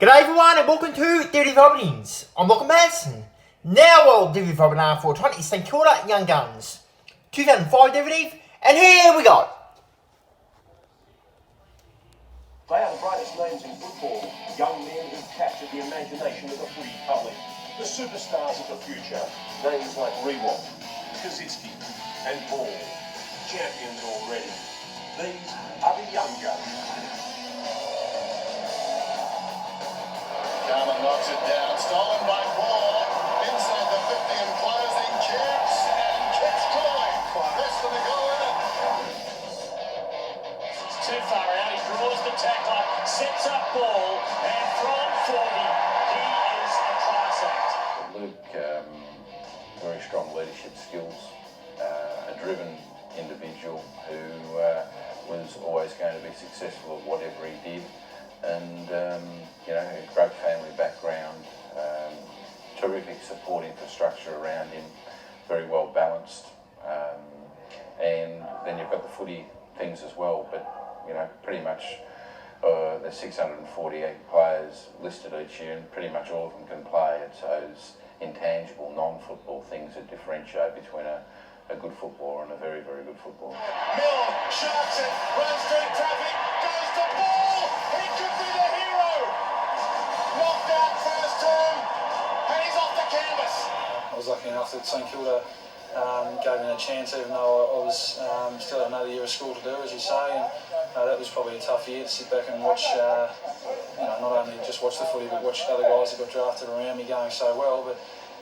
G'day everyone and welcome to Divvy Robins. I'm Lachlan Madison. Now World Divvy Robin R420 St Kilda Young Guns. 2005 Divvy, and here we go. They are the brightest names in football, young men who captured the imagination of the footy public. The superstars of the future, names like Riewoldt, Koschitzke and Burke, champions already. These are the Young Guns. Carmen knocks it down, stolen by Paul, inside the 50 and closing, chips and kicks try. Less than a goal in it. It's too far out, he draws the tackler, sets up ball, and from 40, he is a class act. Luke, very strong leadership skills, a driven individual who was always going to be successful at whatever he did. And a great family background, terrific support infrastructure around him, very well balanced, and then you've got the footy things as well. But pretty much there's 648 players listed each year, and pretty much all of them can play. It's those intangible, non-football things that differentiate between a good footballer and a very, very good footballer. Mill sharks it, runs through traffic, goes to ball. He could be the hero. Knocked out first term, and he's off the canvas. I was lucky enough that St Kilda gave me a chance, even though I was still had another year of school to do, as you say. And that was probably a tough year to sit back and watch. Not only just watch the footy, but watch other guys that got drafted around me going so well. But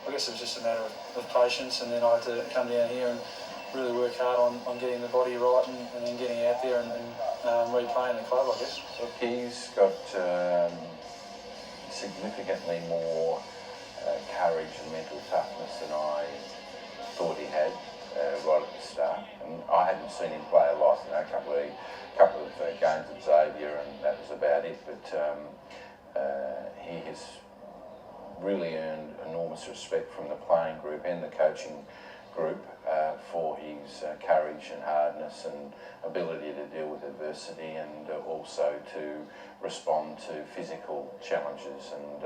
I guess it was just a matter of patience, and then I had to come down here and really work hard on getting the body right and then getting out there and replaying the club, I guess. Look, he's got significantly more courage and mental toughness than I thought he had right at the start. And I hadn't seen him play a lot, a couple of games at Xavier, and that was about it. But he has really earned enormous respect from the playing group and the coaching group for his courage and hardness and ability to deal with adversity, and also to respond to physical challenges, and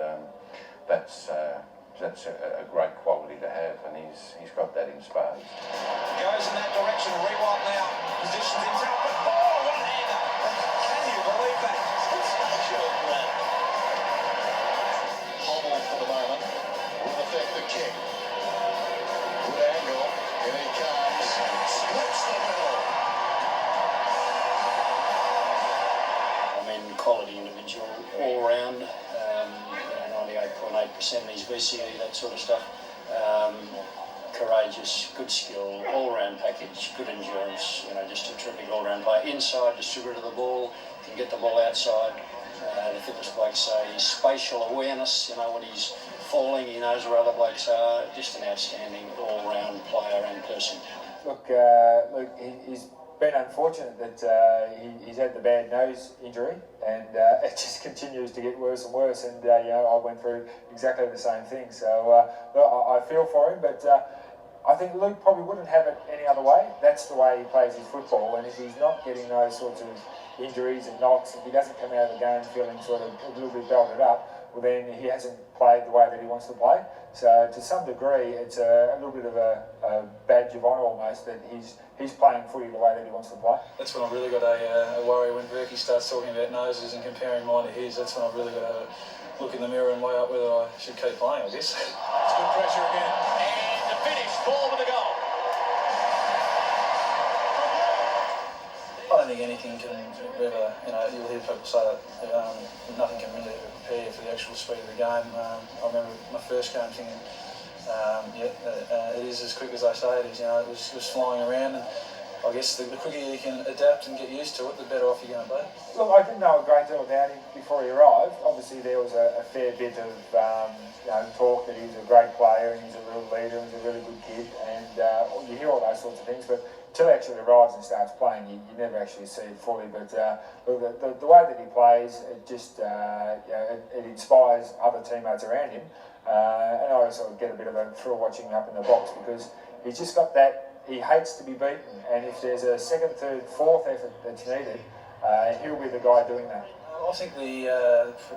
that's a great quality to have, and he's got that in spades. Goes in that direction. Riewoldt now positions himself. But one-hander. Can you believe that? Sensational grab. Hobble for the moment. With effective kick. Good angle. Here he comes. Splits the middle. I mean, quality individual all round. 98.8% of his VCE, that sort of stuff. Courageous, good skill, all-round package, good endurance. Just a terrific all-round player. Inside, distributor of the ball, can get the ball outside. The fitness blokes say spatial awareness. When he's falling, he knows where other blokes are. Just an outstanding all-round player and person. Look, he's been unfortunate that he's had the bad nose injury, and it just continues to get worse and worse. And I went through exactly the same thing. So I feel for him, but I think Luke probably wouldn't have it any other way. That's the way he plays his football, and if he's not getting those sorts of injuries and knocks, if he doesn't come out of the game feeling sort of a little bit belted up, well then he hasn't played the way that he wants to play. So to some degree, it's a little bit of a badge of honour almost that he's playing footy the way that he wants to play. That's when I've really got a worry when Burke starts talking about noses and comparing mine to his. That's when I've really got to look in the mirror and weigh up whether I should keep playing, I guess. It's good pressure again. And the finish, ball with the goal. I don't think anything can ever, you'll hear people say that nothing can really ever prepare for the actual speed of the game. I remember my first game thinking, it is as quick as I say it is. It was flying around, and I guess the quicker you can adapt and get used to it, the better off you're going to be. Look, I didn't know a great deal about him before he arrived. Obviously, there was a fair bit of talk that he's a great player and he's a real leader and he's a really good kid, and you hear all those sorts of things, but until he actually arrives and starts playing, you never actually see it fully. But the way that he plays, it just it inspires other teammates around him, and I also get a bit of a thrill watching him up in the box because he's just got that. He hates to be beaten, and if there's a second, third, fourth effort that's needed, he'll be the guy doing that. I think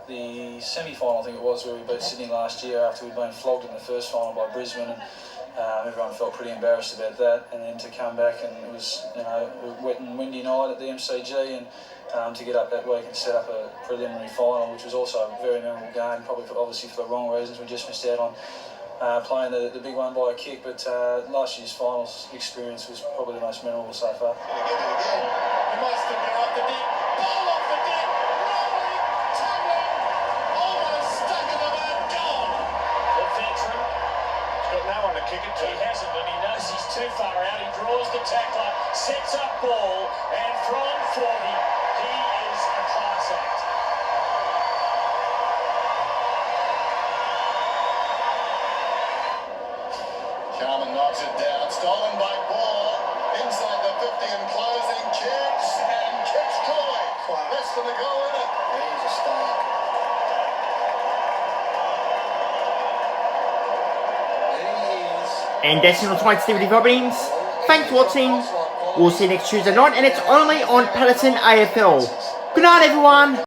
the semi-final, I think it was, where we beat Sydney last year after we'd been flogged in the first final by Brisbane, and everyone felt pretty embarrassed about that. And then to come back, and it was a wet and windy night at the MCG, and to get up that week and set up a preliminary final, which was also a very memorable game, probably obviously for the wrong reasons. We just missed out on playing the big one by a kick, but last year's finals experience was probably the most memorable so far. Kick it to. He hasn't, and he knows he's too far out. He draws the tackler, sets up ball, and from 40, he is a class act. Carmen knocks it down, stolen by Ball, inside the 50 and closing, kicks, and kicks Troy. Less than a goal in it. He's a star. And that's all tonight's DVD Robbins. Thanks for watching. We'll see you next Tuesday night, and it's only on Peloton AFL. Good night, everyone.